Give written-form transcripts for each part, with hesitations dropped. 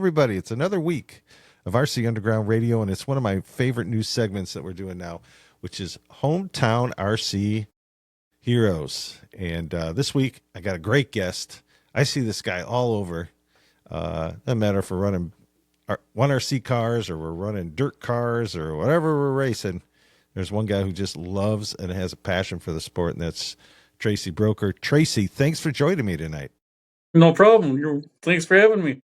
everybody. It's another week of RC Underground Radio, and it's one of my favorite new segments that we're doing now, which is Hometown RC Heroes. And this week, I got a great guest. I see this guy all over. Doesn't matter if we're running 1RC cars or we're running dirt cars or whatever we're racing. There's one guy who just loves and has a passion for the sport, and that's Tracy Broecker. Tracy, thanks for joining me tonight. No problem. Thanks for having me.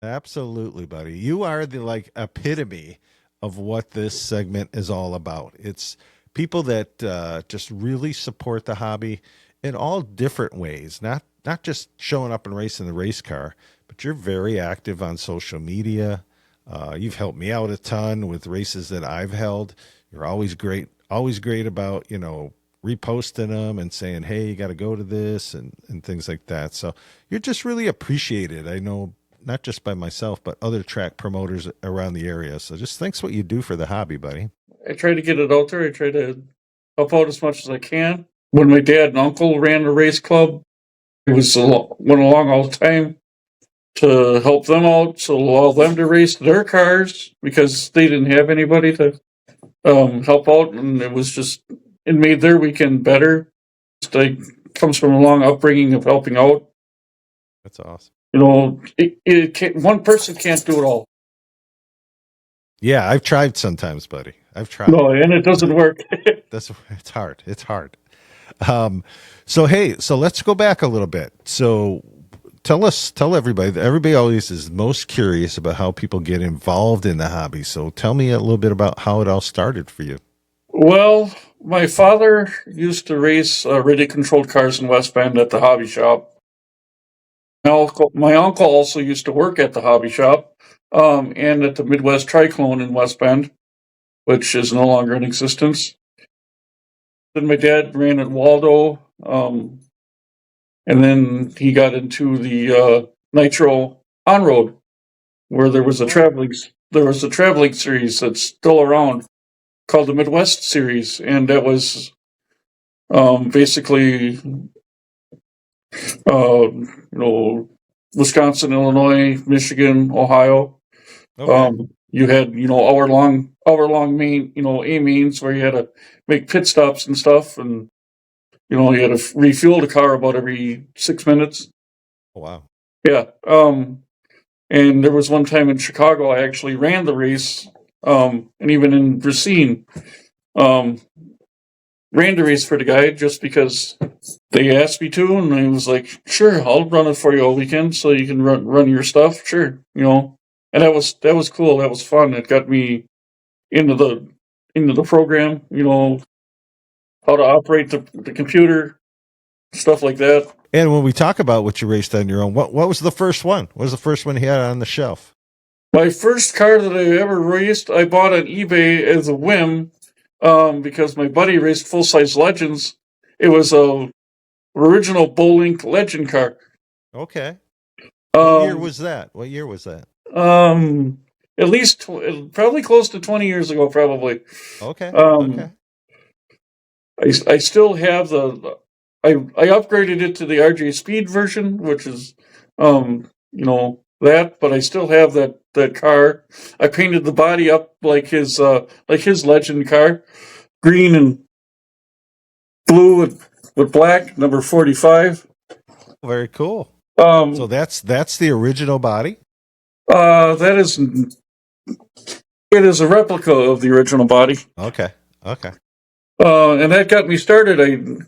Absolutely, buddy. You are the epitome of what this segment is all about. It's people that just really support the hobby in all different ways, not just showing up and racing the race car, but you're very active on social media. You've helped me out a ton with races that I've held. You're always great about, reposting them and saying, hey, you got to go to this and things like that. So you're just really appreciated. I know not just by myself, but other track promoters around the area. So just thanks what you do for the hobby, buddy. I try to get it out there. I try to help out as much as I can. When my dad and uncle ran a race club, it went along all the time to help them out, to allow them to race their cars because they didn't have anybody to help out, and it made their weekend better. It comes from a long upbringing of helping out. That's awesome. One person can't do it all. Yeah, I've tried sometimes, buddy. I've tried. No, and it doesn't work. It's hard. It's hard. So let's go back a little bit. So tell everybody. Everybody always is most curious about how people get involved in the hobby. So tell me a little bit about how it all started for you. Well, my father used to race radio-controlled cars in West Bend at the hobby shop. My uncle also used to work at the hobby shop and at the Midwest Triclone in West Bend, which is no longer in existence. Then my dad ran at Waldo, and then he got into the Nitro on-road, where there was a traveling series that's still around called the Midwest Series, and that was basically Wisconsin, Illinois, Michigan, Ohio. Okay. You had hour long main A mains where you had to make pit stops and stuff, and you had to refuel the car about every 6 minutes. Oh, wow. Yeah. And there was one time in Chicago I actually ran the race, and even in Racine, ran the race for the guy just because they asked me to, and I was like, sure, I'll run it for you all weekend so you can run your stuff. Sure. And that was cool. That was fun. It got me into the program, how to operate the computer, stuff like that. And when we talk about what you raced on your own, what was the first one? What was the first one you had on the shelf? My first car that I ever raced, I bought on eBay as a whim, because my buddy raced full-size Legends. It was a original Bull-Link Legend car. Okay. What year was that? At least probably close to 20 years ago, probably. Okay. Okay. I still have I upgraded it to the RJ Speed version, which is, that, but I still have that car. I painted the body up like his Legend car, green and blue with black, number 45. Very cool. So that's the original body? It is a replica of the original body. Okay. And that got me started.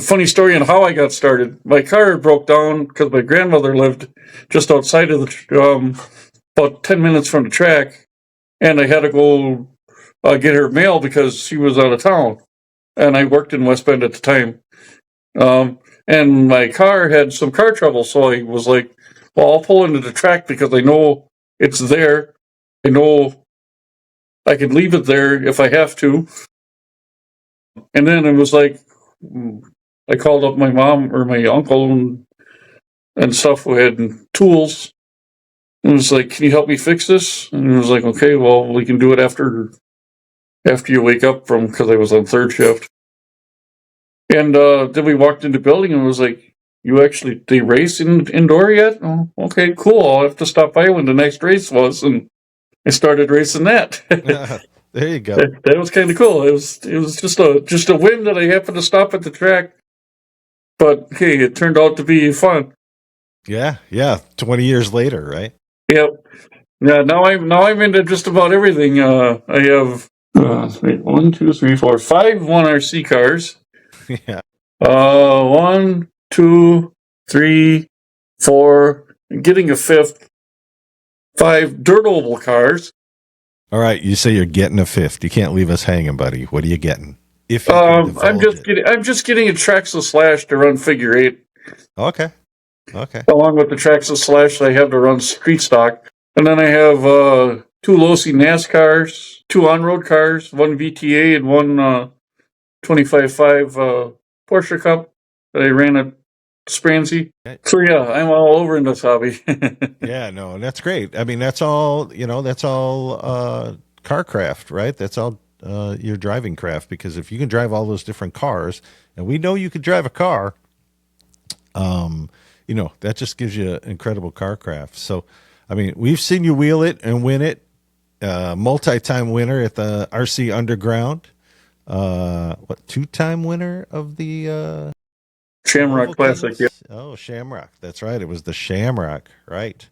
Funny story on how I got started. My car broke down because my grandmother lived just outside of about 10 minutes from the track, and I had to go get her mail because she was out of town, and I worked in West Bend at the time. And my car had some car trouble, so I was like, well, I'll pull into the track because I know it's there. I know I can leave it there if I have to. And then it was like, I called up my mom or my uncle and stuff who had tools. And it was like, can you help me fix this? And it was like, okay, well, we can do it after you wake up because I was on third shift. And then we walked into the building and it was like, they race indoor yet? Oh, okay, cool. I'll have to stop by when the next race was, and I started racing that. There you go. That was kind of cool. It was just a whim that I happened to stop at the track, but hey, it turned out to be fun. Yeah, yeah. 20 years later, right? Yep. Yeah. Now I'm into just about everything. I have wait, 5 1RC cars. Yeah. One, two, three, four. Getting a fifth. 5 dirt oval cars. All right. You say you're getting a fifth. You can't leave us hanging, buddy. What are you getting? If you can divulge it. I'm just getting a Traxxas Slash to run figure eight. Okay. Okay. Along with the Traxxas Slash, I have to run street stock, and then I have 2 Losi NASCARs, 2 on-road cars, 1 VTA, and 1 25.5 Porsche Cup that I ran at Spransy. So yeah, I'm all over in this hobby. Yeah, no, and that's great. I mean, that's all, that's all car craft, right? That's all your driving craft, because if you can drive all those different cars, and we know you could drive a car, that just gives you incredible car craft. So, I mean, we've seen you wheel it and win it, multi-time winner at the RC Underground. Two-time winner of the Shamrock Oval Classic, yeah. Kings? Oh, Shamrock. That's right. It was the Shamrock, right?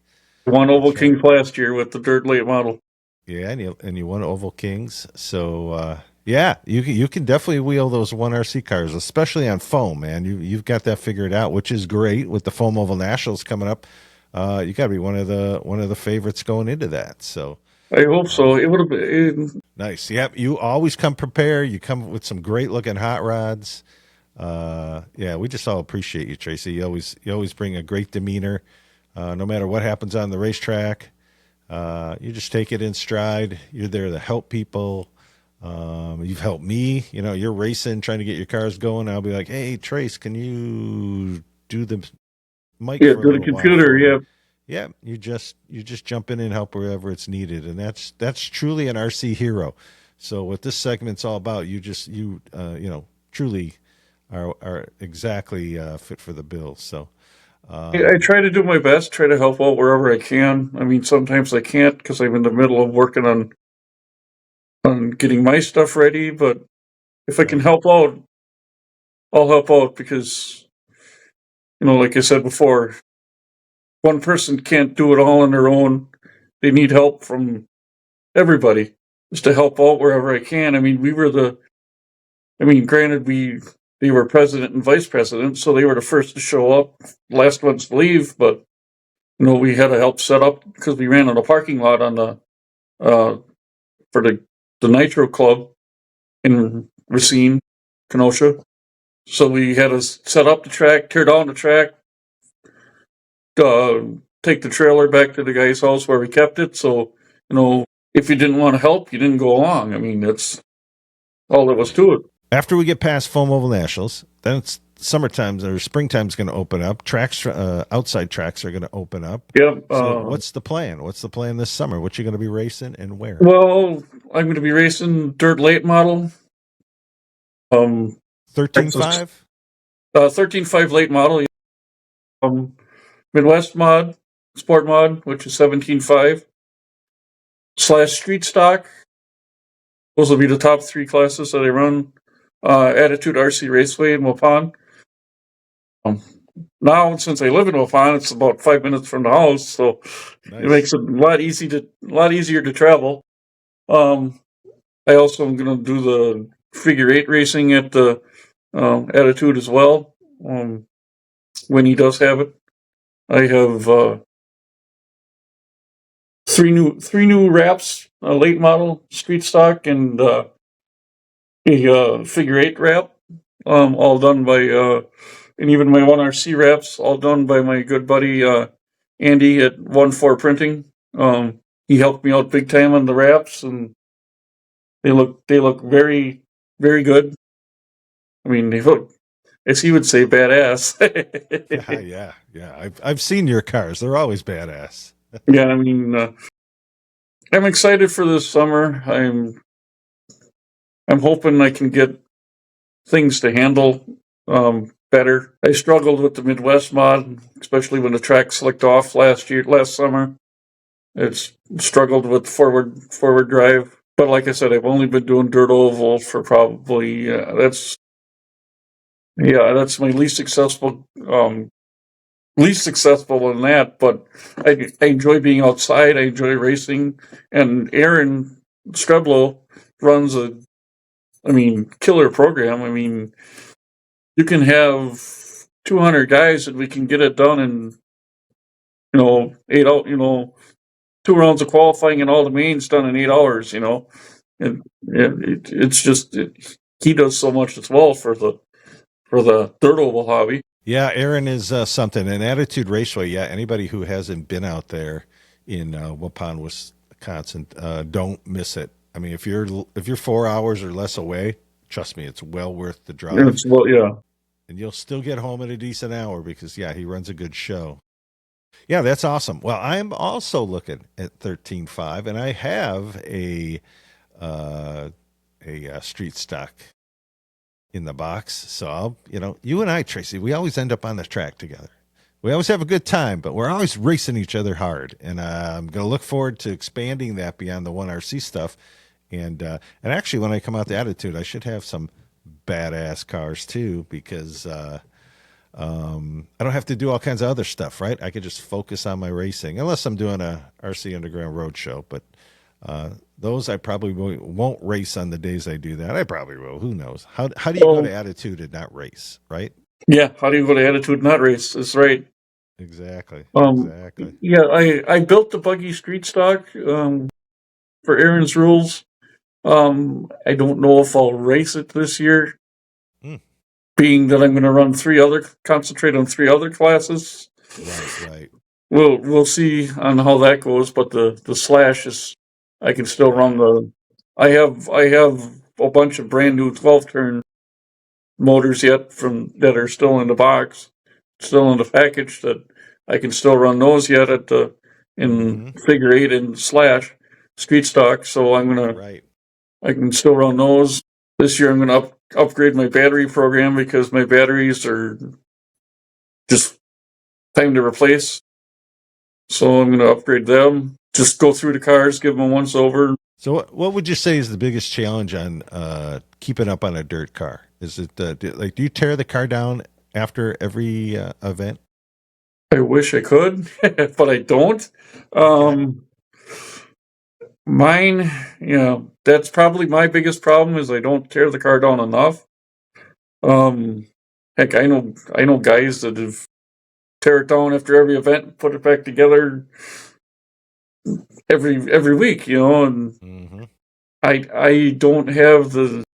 Won Oval That's right. Kings last year with the dirt late model. Yeah, and you won Oval Kings. So yeah, you can definitely wheel those 1RC cars, especially on foam, man. You've got that figured out, which is great with the Foam Oval Nationals coming up. You got to be one of the favorites going into that. So I hope so. It would have been. nice. Yep, you always come prepared. You come with some great looking hot rods. Yeah, we just all appreciate you, Tracy. You always bring a great demeanor, no matter what happens on the racetrack. You just take it in stride. You're there to help people. You've helped me. You're racing, trying to get your cars going. I'll be like, "Hey, Trace, can you do the mic Yeah, for a to the little while computer, for me?" yeah. Yeah, you just jump in and help wherever it's needed, and that's truly an RC hero. So what this segment's all about, truly are exactly fit for the bill. So. I try to do my best, try to help out wherever I can. I mean, sometimes I can't because I'm in the middle of working on getting my stuff ready, but if I can Right. help out, I'll help out because, like I said before, one person can't do it all on their own. They need help from everybody just to help out wherever I can. I mean, granted, they were president and vice president, so they were the first to show up, last ones to leave, but, we had to help set up because we ran on a parking lot on the, for the Nitro Club in Racine, Kenosha. So we had to set up the track, tear down the track, uh, take the trailer back to the guy's house where we kept it. So, if you didn't want to help, you didn't go along. I mean, that's all there was to it. After we get past Foam Oval Nationals, then it's summertime or springtime's going to open up. Tracks, outside tracks are going to open up. Yep. So what's the plan? What's the plan this summer? What you going to be racing and where? Well, I'm going to be racing dirt late model. 13.5? 13.5 late model. Midwest mod, sport mod, which is 17.5 / street stock. Those will be the top 3 classes that I run. Attitude RC Raceway in Waupun. Now, since I live in Waupun, it's about 5 minutes from the house, so Nice. it makes it a lot easier to travel. I also am going to do the figure 8 racing at the Attitude as well. When he does have it, I have 3 new wraps: a late model, street stock, and a figure 8 wrap. All done by and even my 1RC wraps, all done by my good buddy Andy at 1/4 Printing. He helped me out big time on the wraps, and they look very, very good. I mean, they look, as he would say, badass. Yeah. I've seen your cars. They're always badass. Yeah, I mean, I'm excited for this summer. I'm hoping I can get things to handle. better. I struggled with the Midwest mod, especially when the track slicked off last summer. It's struggled with forward drive. But like I said, I've only been doing dirt oval for probably that's my least successful in that. But I enjoy being outside. I enjoy racing, and Aaron Scrublow runs killer program. I mean, you can have 200 guys and we can get it done in, 8 out, 2 rounds of qualifying and all the mains done in 8 hours, and he does so much as well for the dirt oval hobby. Yeah, Aaron is something. And Attitude Raceway, yeah, anybody who hasn't been out there in Waupun, Wisconsin, don't miss it. I mean, if you're 4 hours or less away, trust me, it's well worth the drive. Yeah. And you'll still get home at a decent hour because, yeah, he runs a good show. Yeah, that's awesome. Well, I'm also looking at 13.5, and I have uh, a street stock in the box. So you and I, Tracy, we always end up on the track together. We always have a good time, but we're always racing each other hard. And I'm going to look forward to expanding that beyond the 1RC stuff. And actually, when I come out the Attitude, I should have some badass cars too, because I don't have to do all kinds of other stuff, right? I could just focus on my racing, unless I'm doing a RC Underground Road Show. But those I probably won't race on the days I do that. I probably will. Who knows? How do you go to Attitude and not race, right? Yeah, how do you go to Attitude not race? That's right. Exactly. Yeah, I built the buggy street stock for Aaron's rules. I don't know if I'll race it this year, being that I'm going to concentrate on 3 other classes. Right. We'll see on how that goes, but the slash is, I can still run I have a bunch of brand new 12-turn motors yet that are still in the box, still in the package, that I can still run those yet in figure 8 and slash street stock. So I can still run those. This year I'm going to upgrade my battery program because my batteries are just time to replace. So I'm going to upgrade them. Just go through the cars, give them a once over. So what would you say is the biggest challenge on keeping up on a dirt car? Is it do you tear the car down after every event? I wish I could, but I don't. Okay. Mine, that's probably my biggest problem is I don't tear the car down enough. Heck, I know guys that have tear it down after every event, and put it back together every week, and I don't have the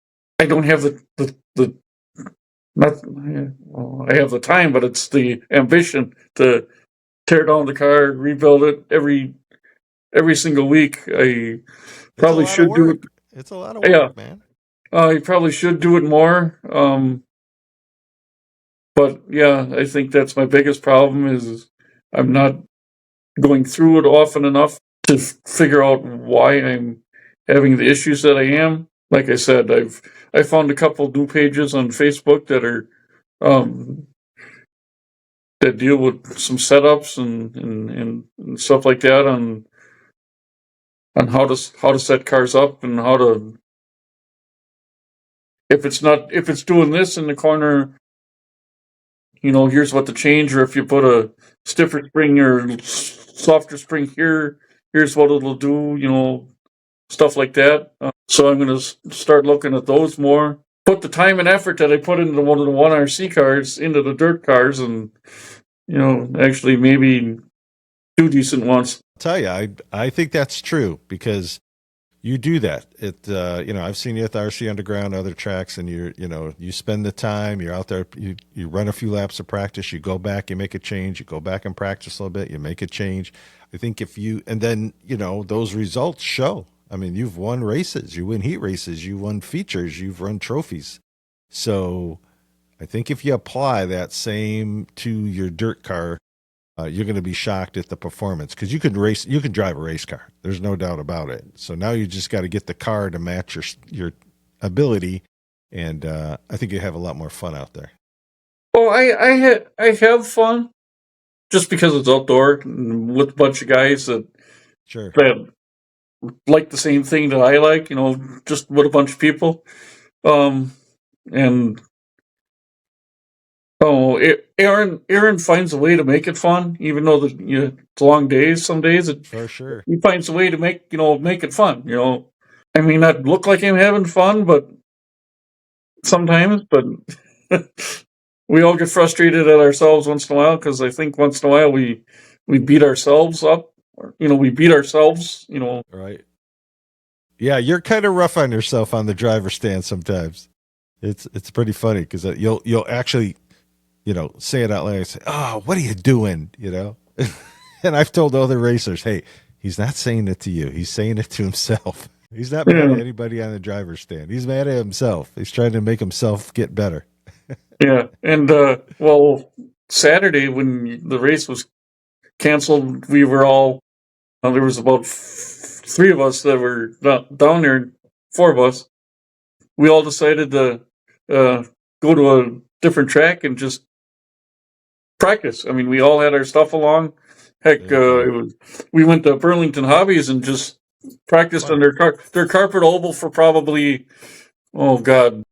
not well, I have the time, but it's the ambition to tear down the car, rebuild it every single week. I probably should do it. It's a lot of work, man. I probably should do it more. But yeah, I think that's my biggest problem is I'm not going through it often enough to figure out why I'm having the issues that I am. Like I said, I found a couple new pages on Facebook that are that deal with some setups and stuff like that on how to set cars up and how to, if it's doing this in the corner, here's what to change, or if you put a stiffer spring or softer spring here, here's what it'll do, stuff like that. So I'm going to start looking at those more. Put the time and effort that I put into one of the 1RC cars into the dirt cars, and actually maybe 2 decent ones. I'll tell you, I think that's true because you do that. I've seen you at the RC Underground, other tracks, and you spend the time, you're out there, you run a few laps of practice, you go back, you make a change, you go back and practice a little bit, you make a change. I think and then, those results show. I mean, you've won races, you win heat races, you won features, you've run trophies. So I think if you apply that same to your dirt car, you're going to be shocked at the performance because you can drive a race car. There's no doubt about it. So now you just got to get the car to match your ability, and I think you have a lot more fun out there. Oh, I have fun just because it's outdoor and with a bunch of guys Sure. that like the same thing that I like. Just with a bunch of people. Um, and Aaron finds a way to make it fun, even though it's long days. Some days For sure. he finds a way to make it fun. I may not look like I'm having fun, but sometimes, but we all get frustrated at ourselves once in a while because I think once in a while we beat ourselves up. We beat ourselves. Right. Yeah, you're kind of rough on yourself on the driver's stand sometimes. It's pretty funny because you'll actually say it out loud. And say, "Oh, what are you doing?" And I've told other racers, "Hey, he's not saying it to you. He's saying it to himself. He's not mad Yeah, at anybody on the driver's stand. He's mad at himself. He's trying to make himself get better." yeah. And well, Saturday when the race was canceled, we were all there was about three of us that were down there, four of us. We all decided to uh, go to a different track and just practice. I mean, we all had our stuff along. Heck, There you go. we went to Burlington Hobbies and just practiced on Fun. their carpet oval for probably, oh God,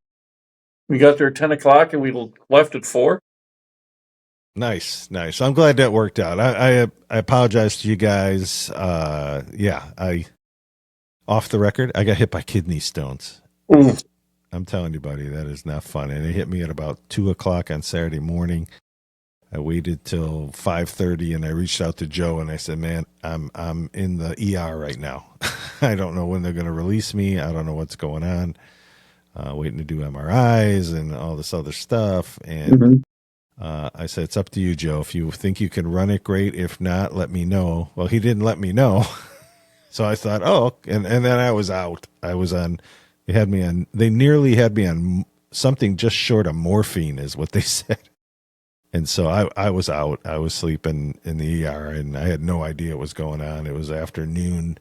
we got there at 10 o'clock and we left at 4. Nice, nice. I'm glad that worked out. I apologize to you guys. Yeah, I off the record, I got hit by kidney stones. Ooh. I'm telling you, buddy, that is not fun. And it hit me at about 2 o'clock on Saturday morning. I waited till 5:30, and I reached out to Joe and I said, "Man, I'm in the ER right now. I don't know when they're going to release me. I don't know what's going on. Waiting to do MRIs and all this other stuff." And Mhm. I said, "It's up to you, Joe. If you think you can run it, great. If not, let me know." Well, he didn't let me know. So I thought, oh, and then I was out. I was on. They nearly had me on something just short of morphine, is what they said. And so I was out. I was sleeping in the ER, and I had no idea what was going on. It was afternoon.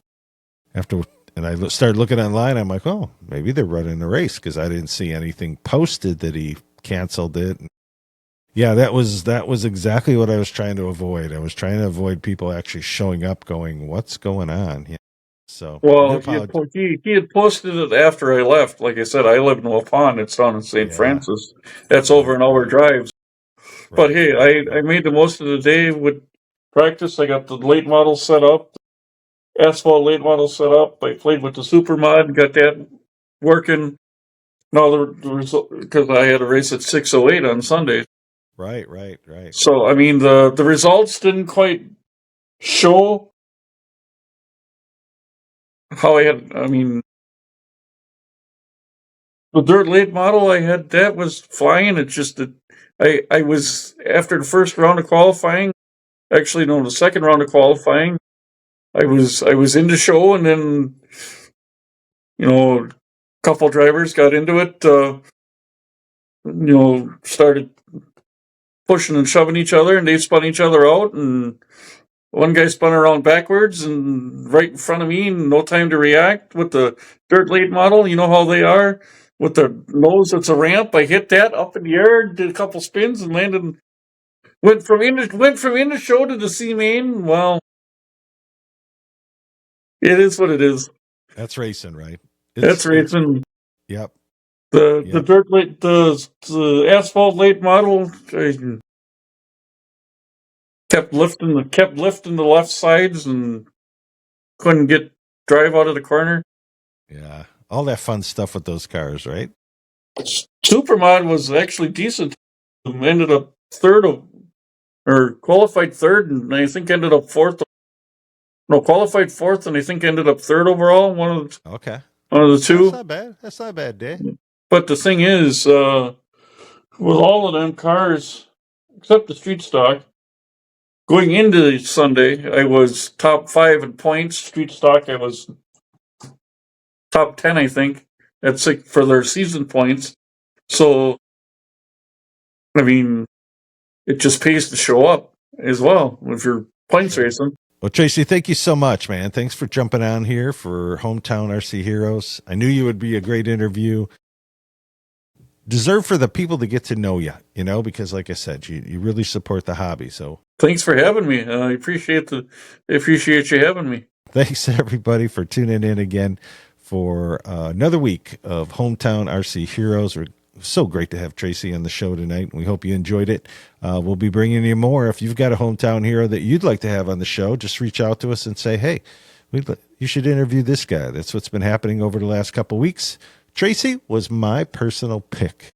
And I started looking online. I'm like, oh, maybe they're running a race because I didn't see anything posted that he canceled it. Yeah, that was exactly what I was trying to avoid. I was trying to avoid people actually showing up, going, "What's going on?" Yeah. So I do Well, apologize. he had posted it after I left. Like I said, I live in Waupun. It's down in St. Yeah, Francis. That's over right, an hour right, drive. But right, hey, right, I right, made the most of the day with practice. I got the late model set up, asphalt late model set up. I played with the super mod, got that working. No, the result because I had a race at 6:08 on Sunday. right, right, right. So I mean the results didn't quite show how I had. I mean the dirt late model I had that was flying. It's just that I was after the first round of qualifying. Actually, no, the second round of qualifying. I was into show, and then a couple drivers got into it. Started pushing and shoving each other, and they spun each other out. And one guy spun around backwards and right in front of me, and no time to react with the dirt late model. You know how they are with the nose. It's a ramp. I hit that up in the air, did a couple spins, and landed. Went from in the show to the C main. Well, it is what it is. That's racing, right? That's It's racing. Yep, The yep. dirt late the asphalt late model kept lifting the left sides and couldn't get drive out of the corner. Yeah, all that fun stuff with those cars, right? Supermod was actually decent. Ended up third or qualified third, and I think ended up fourth. No, qualified fourth, and I think ended up third overall. Okay, One of the that's two. not bad. That's not a bad day. But the thing is, with all of them cars, except the street stock, going into Sunday, I was top 5 in points. Street stock, I was top 10, I think, at six for their season points. So, I mean, it just pays to show up as well if you're For points sure. racing. Well, Tracy, thank you so much, man. Thanks for jumping on here for Hometown RC Heroes. I knew you would be a great interview. deserve for the people to get to know you, because like I said, you really support the hobby. So Thanks for having me. I appreciate you having me. thanks everybody for tuning in again for another week of Hometown RC Heroes. We're so great to have Tracy on the show tonight. We hope you enjoyed it. We'll be bringing you more. If you've got a hometown hero that you'd like to have on the show, just reach out to us and say, hey, you should interview this guy. That's what's been happening over the last couple of weeks. Tracy was my personal pick.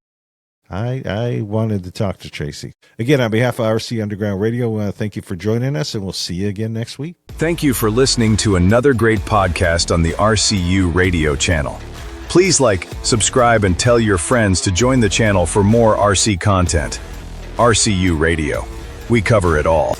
I wanted to talk to Tracy. Again, on behalf of RC Underground Radio, I want to thank you for joining us, and we'll see you again next week. Thank you for listening to another great podcast on the RCU radio channel. Please like, subscribe, and tell your friends to join the channel for more RC content. RCU Radio. We cover it all.